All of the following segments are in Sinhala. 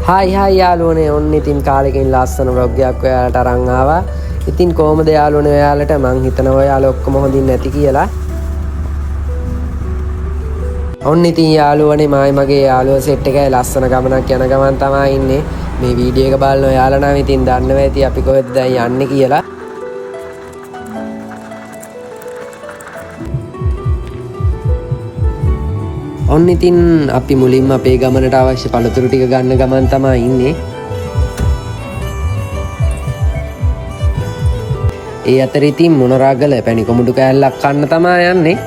හායි යාළුවනේ ඔන්න ඉතින් කාලෙකින් ලස්සන vlog එකක් ඔයාලට අරන් ආවා. ඉතින් කොහමද යාළුවනේ ඔයාලට මං හිතනවා ඔයාලා ඔක්කොම හොඳින් නැති කියලා. ඔන්න ඉතින් යාළුවනේ මගේ යාළුවෝ සෙට් එකයි ලස්සන ගමනක් යන ගමන් තමයි ඉන්නේ. මේ වීඩියෝ එක බලන ඔයාලා නම් ඉතින් දන්නවා ඇති අපි කොහෙද දැන් යන්නේ කියලා. ඔන්න ඉතින් අපි මුලින්ම අපේ ගමනට අවශ්‍ය පළතුරු ටික ගන්න ගමන් තමයි ඉන්නේ. ඒ අතර ඉතින් මොනරාගල පැණි කොමුඩු කෑල්ලක් කන්න තමයි යන්නේ.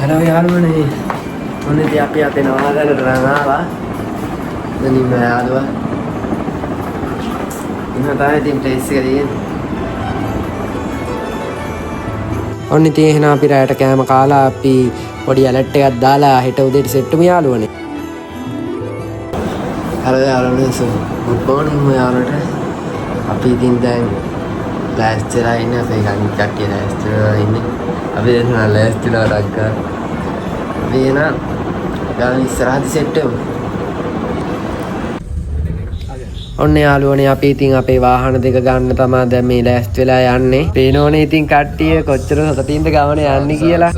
හලෝ යාළුවනේ. ඔන්න ඉතින් අපි අපේ නවාගලට ආවා. දැන් ඉන්න යාළුවා. ඉන්න තමයි ඉතින් ප්ලේස් එක තියෙන්නේ. ඔන්න ඉතින් එහෙනම් අපි රැයට කෑම කාලා අපි පොඩි ඇලර්ට් එකක් දාලා හෙට උදේට සෙට්ටුම යාළුවනේ. හලෝ යාළුවනේ good morning යාළුවට. අපි ඉතින් දැන් ලෑස්තිලා ඉන්නේ අපේ ගණිත කට්ටිය ලෑස්තිලා ඉන්නේ. අපි දැන් ලෑස්තිලා රක්කා. අපි එන ගාන ඉස්සරහට සෙට්ටුම. ඔන්න යාළුවනේ අපි ඉතින් අපේ වාහන දෙක ගන්න තමයි දැන් මේ ලෑස්ති වෙලා යන්නේ. පේනෝනේ ඉතින් කට්ටිය කොච්චර සතුටින්ද ගමන යන්නේ කියලා.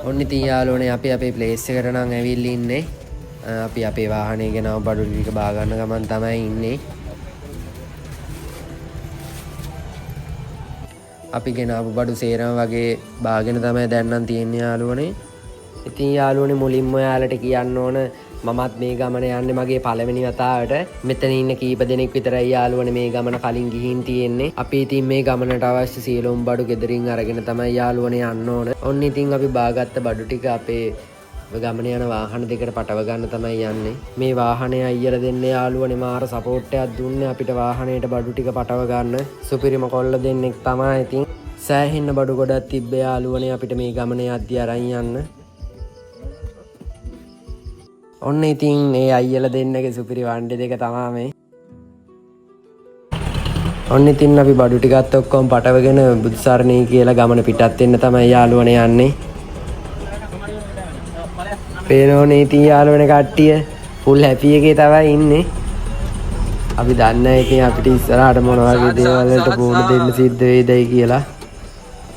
ඔන්න ඉතින් යාළුවනේ අපි අපේ ප්ලේස් එකට නම් ඇවිල්ලා ඉන්නේ. අපි අපේ වාහනේ ගෙනව බඩු ටික බා ගන්න ගමන් තමයි ඉන්නේ. අපි ගෙනාවු බඩු සේරම වගේ බාගෙන තමයි දැන් නම් තියෙන්නේ යාළුවනේ. ඉතින් යාළුවනේ මුලින්ම ඔයාලට කියන්න ඕන මමත් මේ ගමන යන්නේ මගේ පළවෙනි වතාවට. මෙතන ඉන්න කීප දෙනෙක් විතරයි යාළුවනේ මේ ගමන කලින් ගිහින් තියෙන්නේ. අපි ඉතින් මේ ගමනට අවශ්‍ය සියලුම බඩු ගෙදරින් අරගෙන තමයි යාළුවනේ යන්න ඕන. ඔන්න ඉතින් අපි බාගත්ත බඩු ටික අපේ ගමන යන වාහන දෙකට පටව ගන්න තමයි යන්නේ. මේ වාහනේ අයියලා දෙන්නේ යාළුවනේ මාර සපෝට් එකක් දුන්නේ අපිට වාහනේට බඩු ටික පටව ගන්න. සුපිරිම කොල්ල දෙන්නෙක් තමයි ඉතින්. සෑහෙන්න බඩු ගොඩක් තිබ්බ යාළුවනේ අපිට මේ ගමනේ යද්දි අරන් යන්න. ඔන්න ඉතින් මේ අයියලා දෙන්නගේ සුපිරි වණ්ඩි දෙක තමයි මේ. ඔන්න ඉතින් අපි බඩු ටිකත් ඔක්කොම පටවගෙන බුදුසරණේ කියලා ගමන පිටත් වෙන්න තමයි යාළුවනේ යන්නේ. පේනෝනේ ඉතින් යාළුවනේ කට්ටිය ෆුල් හැපි එකේ තමයි ඉන්නේ. අපි දන්නේ ඉතින් අපිට ඉස්සරහට මොන වගේ දේවල් වලට පුහුණු දෙන්න සිද්ධ වෙයිදයි කියලා.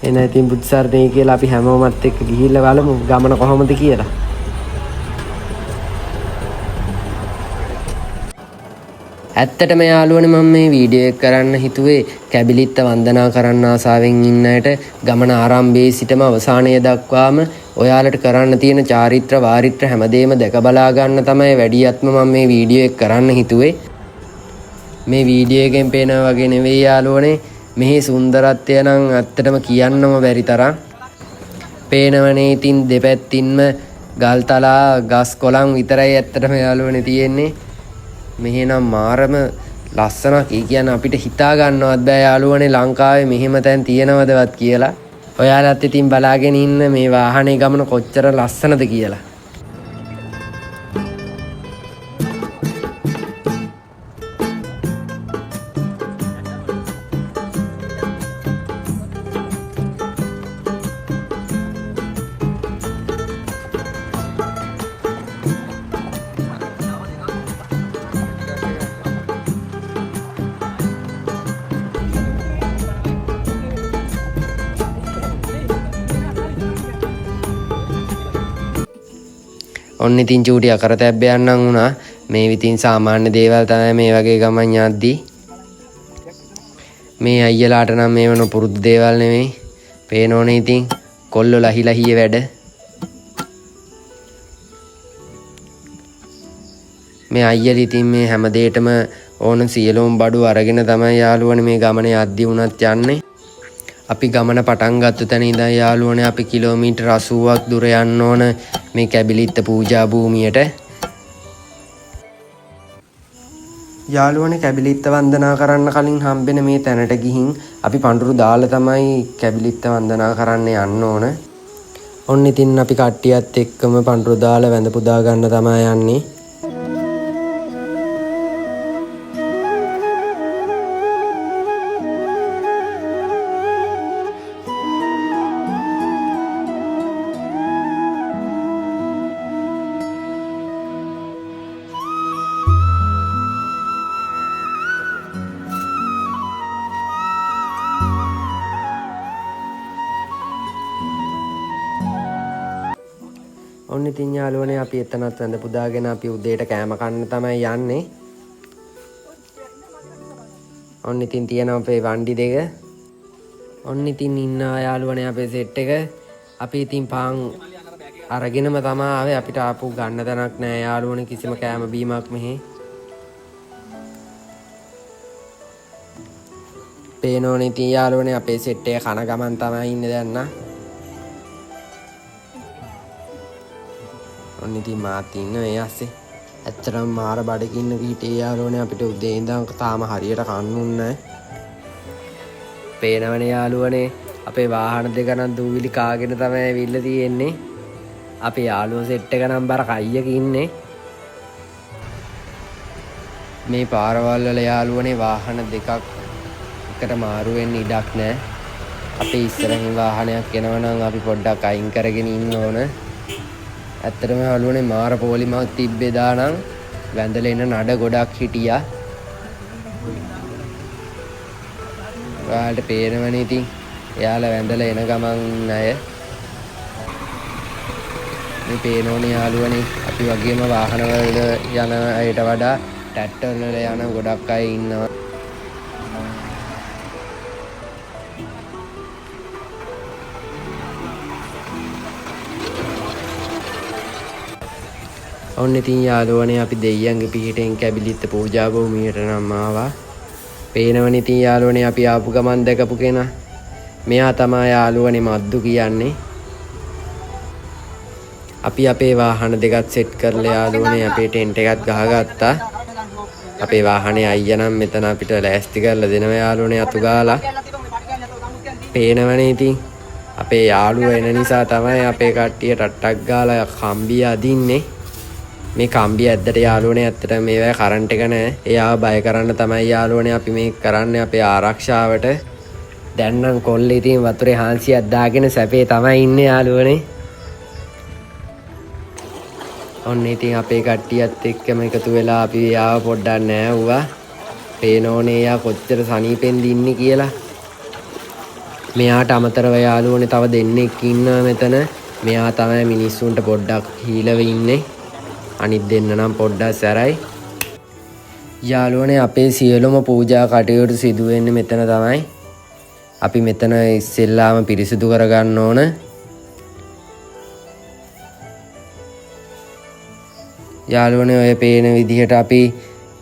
එන ඉතින් බුදුසරණේ කියලා අපි හැමෝමත් එක්ක ගිහිල්ලා බලමු ගමන කොහොමද කියලා. ඇත්තටම යාළුවනේ මම මේ වීඩියෝ එක කරන්න හිතුවේ කැබිලිත්ත වන්දනා කරන්න ආසාවෙන් ඉන්න අයට ගමන ආරම්භයේ සිටම අවසානය දක්වාම ඔයාලට කරන්න තියෙන චාරිත්‍ර වාරිත්‍ර හැමදේම දැක බලා ගන්න තමයි වැඩියත්ම මම මේ වීඩියෝ එක කරන්න හිතුවේ. මේ වීඩියෝ එකෙන් පේනවා වගේ නෙවෙයි යාළුවනේ මෙහි සුන්දරත්වය නම් ඇත්තටම කියන්නම බැරි තරම්. පේනවනේ ඉතින් දෙපැත්තින්ම ගල්තලා ගස් කොළන් විතරයි ඇත්තටම යාළුවනේ තියෙන්නේ. මෙහෙනම් මාරම ලස්සනක්. ඒ කියන්නේ අපිට හිතා ගන්නවත් බෑ යාළුවනේ ලංකාවේ මෙහෙම තැන් තියෙනවදවත් කියලා. ඔයාලත් ඉතින් බලාගෙන ඉන්න මේ වාහනේ ගමන කොච්චර ලස්සනද කියලා. ඔන්න ඉතින් චූටි අකරතැබ්බයක් නම් වුණා. මේ ඉතින් සාමාන්‍ය දේවල් තමයි මේ වගේ ගමන් යද්දී. මේ අයියලාට නම් මේ වෙන පුරුදු දේවල් නෙමෙයි. පේනෝනේ ඉතින් කොල්ලෝ ලහිලහිය වැඩ. මේ අයියලා ඉතින් මේ හැම දෙයකටම ඕන සියලුම බඩු අරගෙන තමයි යාළුවනේ මේ ගමන යද්දී වුණත් යන්නේ. අපි ගමන පටන් ගත්ත තැන ඉඳන් යාළුවනේ අපි කිලෝමීටර් 80ක් දුර යන්න ඕන මේ කැබිලිත්ත පූජා භූමියට. යාළුවනේ කැබිලිත්ත වන්දනා කරන්න කලින් හම්බෙන මේ තැනට ගිහින් අපි පඳුරු දාලා තමයි කැබිලිත්ත වන්දනා කරන්න යන්න ඕන. ඔන්න ඉතින් අපි කට්ටියත් එක්කම පඳුරු දාලා වැඳ පුදා ගන්න තමයි යන්නේ. ඔන්න ඉතින් යාළුවනේ අපි එතනත් වැඳ පුදාගෙන අපි උදේට කෑම කන්න තමයි යන්නේ. ඔන්න ඉතින් තියෙනවා අපේ වණ්ඩි දෙක. ඔන්න ඉතින් ඉන්නවා යාළුවනේ අපේ සෙට් එක. අපි ඉතින් පාන් අරගෙනම තමයි ආවේ. අපිට ආපු ගන්න තැනක් නෑ යාළුවනේ කිසිම කෑම බීමක් මෙහි. පේනෝනේ ඉතින් යාළුවනේ අපේ සෙට් එක කන ගමන් තමයි ඉන්නේ දැන් නා. ඔන්න ඉතින් මාත් ඉන්න මේ ඇස්සේ. ඇත්තටම මාර බඩකින්න කීටේ යාළුවනේ අපිට උදේ ඉඳන් තාම හරියට කන්නුන්නේ නැහැ. පේනවනේ යාළුවනේ අපේ වාහන දෙක නම් දූවිලි කාගෙන තමයි ඇවිල්ලා තියෙන්නේ. අපේ යාළුවෝ සෙට් එක නම් බර කයියක ඉන්නේ. මේ පාරවල් වල යාළුවනේ වාහන දෙකක් එකට මාරු වෙන්න ඉඩක් නැහැ. අපේ ඉස්සරහින් වාහනයක් එනවා නම් අපි පොඩ්ඩක් අයින් කරගෙන ඉන්න ඕන. ඇත්තටම යාළුවනේ මාර පොලිමක් තිබ්බේ දානම් වැඳලා එන නඩ ගොඩක් හිටියා. ඔයාලට පේනවනේ ඉතින් එයාලා වැඳලා එන ගමන් අය. මේ පේනෝනේ යාළුවනේ අපි වගේම වාහන වල යන අයට වඩා ට්‍රැක්ටර් වල යන ගොඩක් අය ඉන්නවා. ඔන්න ඉතින් යාළුවනේ අපි දෙයියන්ගේ පිහිටෙන් කැබිලිත්ත පූජා භූමියට නම් ආවා. පේනවනේ ඉතින් යාළුවනේ අපි ආපු ගමන් දැකපු කෙනා. මෙයා තමයි යාළුවනේ මද්දු කියන්නේ. අපි අපේ වාහන දෙකත් සෙට් කරලා යාළුවනේ අපේ ටෙන්ට් එකත් ගහගත්තා. අපේ වාහනේ අයියා නම් මෙතන අපිට ලෑස්ති කරලා දෙනවා යාළුවනේ අතු ගාලා. පේනවනේ ඉතින් අපේ යාළුවා එන නිසා තමයි අපේ කට්ටිය ටට්ටක් ගාලා කම්බිය අදින්නේ. මේ කම්බිය ඇද්දට යාළුවනේ ඇත්තට මේවා කරන්ට් එක නෑ. එයාව බය කරන්න තමයි යාළුවනේ අපි මේක කරන්නේ අපේ ආරක්ෂාවට. දැන් නම් කොල්ලේ ඉතින් වතුරේ හාන්සියක් දාගෙන සැපේ තමයි ඉන්නේ යාළුවනේ. ඔන්න ඉතින් අපේ කට්ටියත් එක්කම එකතු වෙලා අපි එයාව පොඩ්ඩක් නෑවුවා. පේනෝනේ එයා කොච්චර සනීපෙන්ද ඉන්නේ කියලා. මෙයාට අමතරව යාළුවනේ තව දෙන්නෙක් ඉන්නවා මෙතන. මෙයා තමයි මිනිස්සුන්ට පොඩ්ඩක් හීලව ඉන්නේ. අනිත් දෙන්න නම් පොඩ්ඩක් සැරයි. යාළුවනේ අපේ සියලුම පූජා කටයුතු සිදු වෙන්නේ මෙතන තමයි. අපි මෙතන ඉස්සෙල්ලාම පිරිසිදු කරගන්න ඕන. යාළුවනේ ඔය පේන විදිහට අපි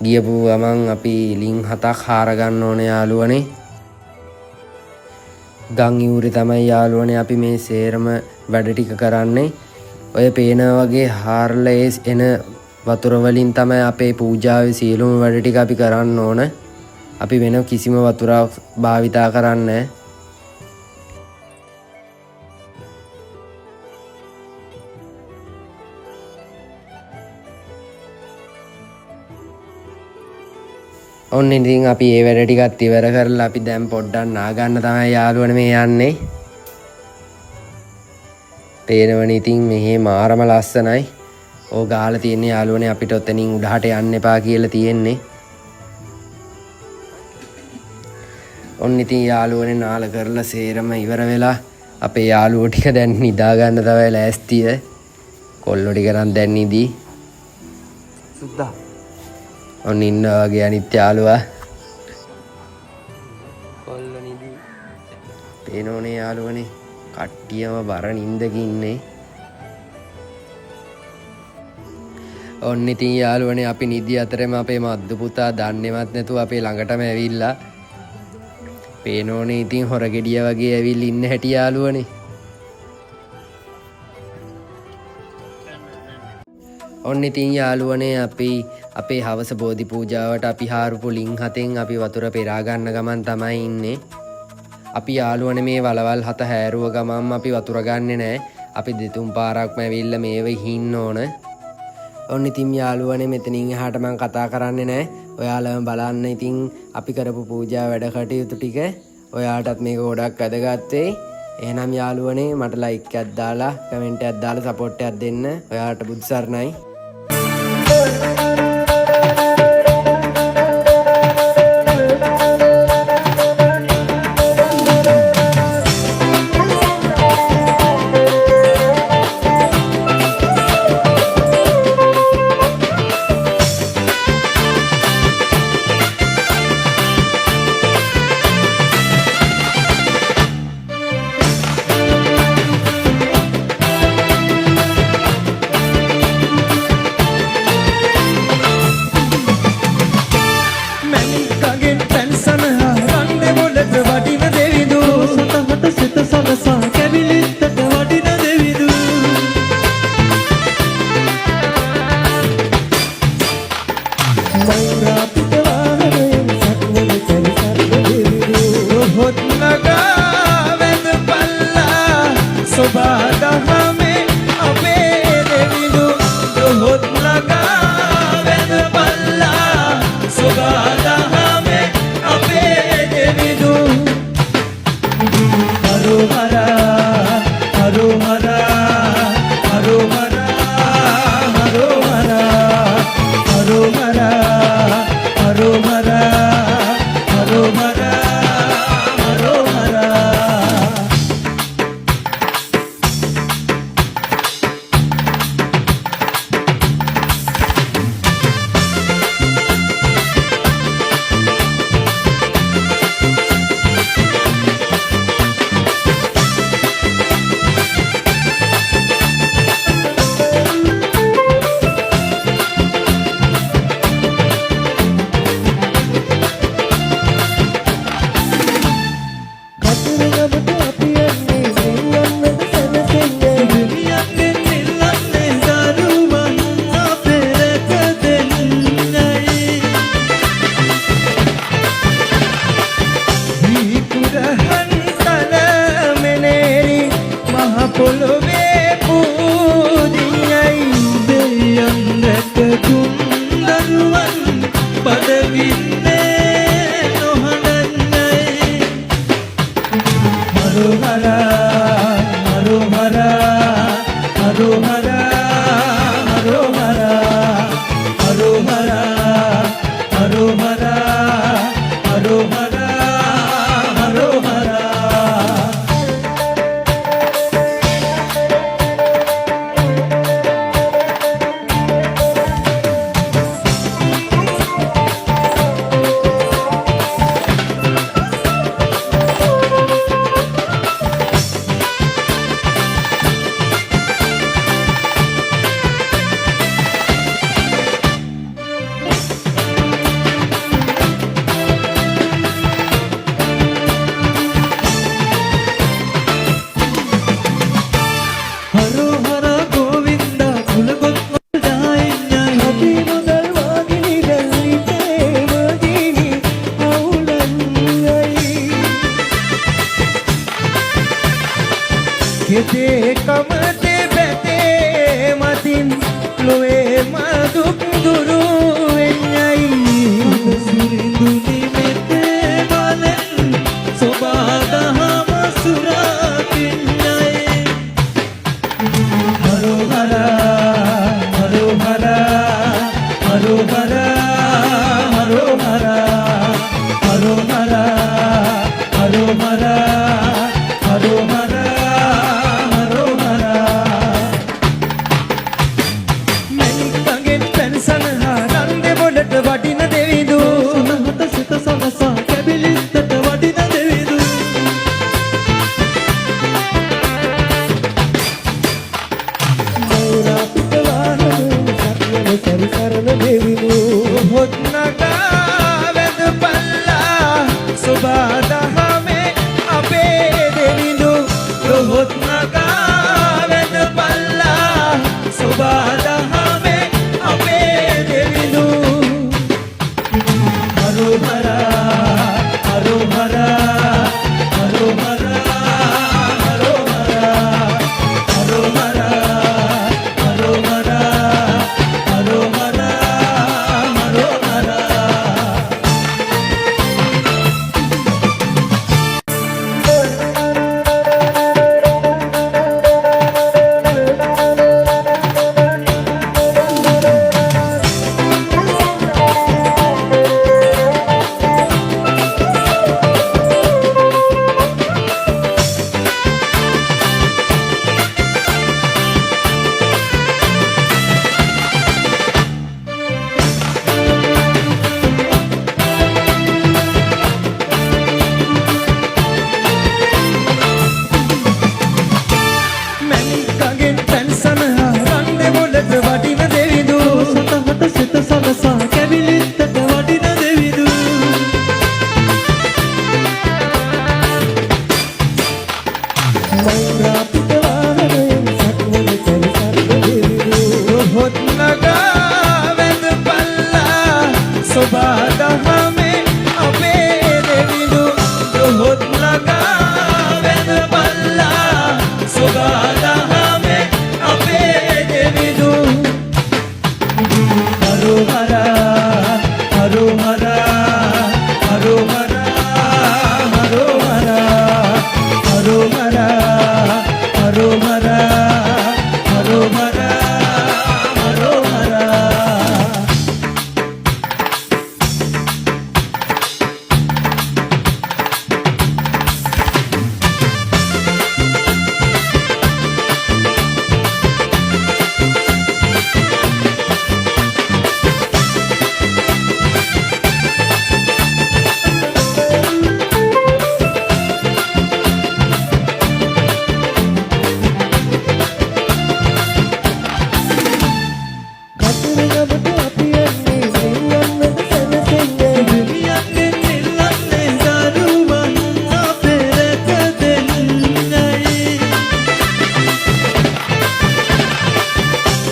ගියපු ගමන් අපි ලිං 7ක් හාර ගන්න ඕන යාළුවනේ. ගම් යූරේ තමයි යාළුවනේ අපි මේ සේරම වැඩ ටික කරන්නේ. ඔය පේන වගේ හාරලා එන වතුර වලින් තමයි අපේ පූජාවේ සියලුම වැඩ ටික අපි කරන්න ඕන. අපි වෙන කිසිම වතුරක් භාවිතා කරන්නේ නැහැ. ඔන්න ඉතින් අපි මේ වැඩ ටිකත් ඉවර කරලා අපි දැන් පොඩ්ඩක් නා ගන්න තමයි යාළුවනේ මේ යන්නේ. පේනවනේ ඉතින් මෙහි මාරම ලස්සනයි. ඕ ගාලා තියෙන යාළුවනේ අපිට ඔතනින් උඩහට යන්න එපා කියලා තියෙන්නේ. ඔන්න ඉතින් යාළුවනේ නාල කරලා සේරම ඉවර වෙලා අපේ යාළුවෝ ටික දැන් නිදා ගන්න තමයි ලෑස්තිය. කොල්ලෝ ටික නම් දැන් නිදි. සුද්දා. ඔන්න ඉන්නවා වගේ අනිත් යාළුවා. කොල්ලෝ නිදි. පේනෝනේ යාළුවනේ කට්ටියම බර නින්දක ඉන්නේ. ඔන්න ඉතින් යාළුවනේ අපි නිදි අතරම අපේ මද්දු පුතා දන්නේවත් නැතුව අපේ ළඟටම ඇවිල්ලා. පේනෝනේ ඉතින් හොරගෙඩිය වගේ ඇවිල්ලා ඉන්න හැටි යාළුවනේ. ඔන්න ඉතින් යාළුවනේ අපි අපේ හවස බෝධි පූජාවට අපි හාරුපු ලිං 7න් අපි වතුර පෙරා ගන්න ගමන් තමයි ඉන්නේ. අපි යාළුවනේ මේ වලවල් 7 හැරුව ගමන් අපි වතුර ගන්නෙ නෑ. අපි දෙතුන් පාරක්ම ඇවිල්ලා මේවෙ හින්න ඕන. ඔන්න ඉතින් යාළුවනේ මෙතනින් එහාට මම කතා කරන්නේ නෑ. ඔයාලම බලන්න ඉතින් අපි කරපු පූජා වැඩ කටයුතු ටික. ඔයාලටත් මේක ගොඩක් වැදගත් වෙයි. එහෙනම් යාළුවනේ මට ලයික් එකක් දාලා කමෙන්ට් එකක් දාලා සපෝට් එකක් දෙන්න. ඔයාලට බුදු සරණයි. අපිට වාහනයෙන් සක්වල සැරිසත් දෙවිදු හොත් නගා වැඳ පල්ලා සොබා දහමේ අපේ දෙවිදු හොත් නගා වැඳ පල්ලා සොබා දහමේ අපේ දෙවිදු හරෝහරා හරෝහරා හරෝහරා හරෝහරා හරෝහරා දහමේ අපේ දෙවිඳු දොහොත් ලඟා වැඳපල්ලා සොබා දහමේ අපේ දෙවිඳු හරෝහරා හරෝහරා හරෝහරා හරෝහරා හරෝහරා හරෝහරා හරෝහරා හරෝහරා කතරගමට අපි යන්නේ සෙල්ලම්වල සැනසෙන්න දෙවියන්ගෙන් ඉල්ලන්නේ දරුවන් අපෙරට දෙන්නයි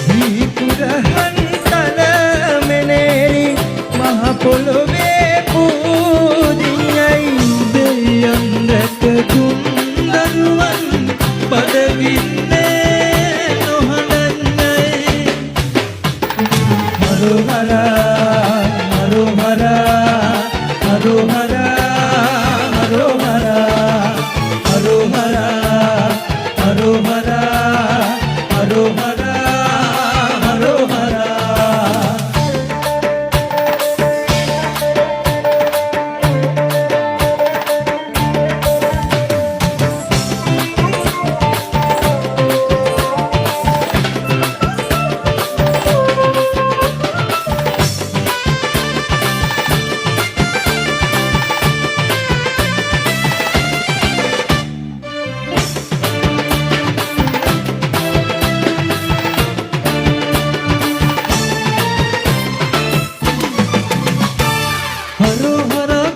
දීකුරහන් තල මෙනෙලි මහ පොළොවේ පූදියයි දෙවියන් රැක දුන් දරුවන් බඩගින්නේ නොහඬන්නයි හරෝහරා හරෝහරා හරෝහරා හරෝහරා හරෝහරා හරෝහරා හරෝහරා හරෝහරා හරෝහරා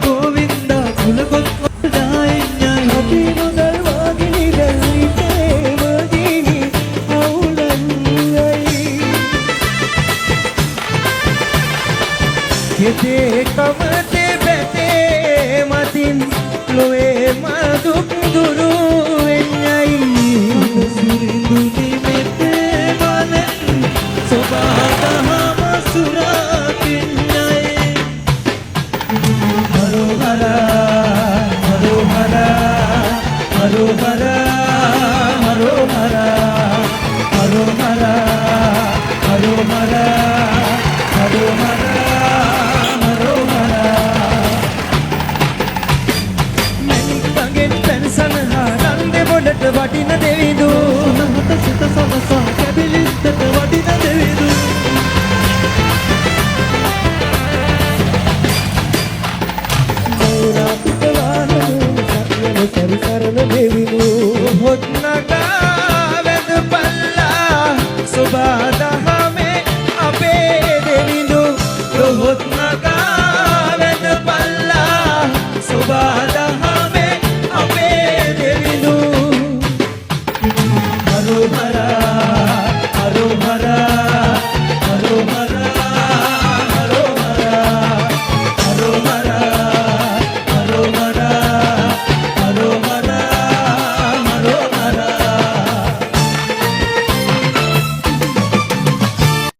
ගෝවින්දා කුලකොත් වඩායිඥයි අපි මුදල් වාගිනි දැල්විතේ වදිනි අවුලන්නයි කෙතේ කමතේ බැතේ මතින් ලොවේ මදුක් දුරු වෙන්නයි සිරිඳුනි මෙතේ වලෙන් සොබා දහම සුරාකින්නයි හරෝහරා හරෝහරා හරෝහරා හරෝහරා හරෝහරා හරෝහරා හරෝහරා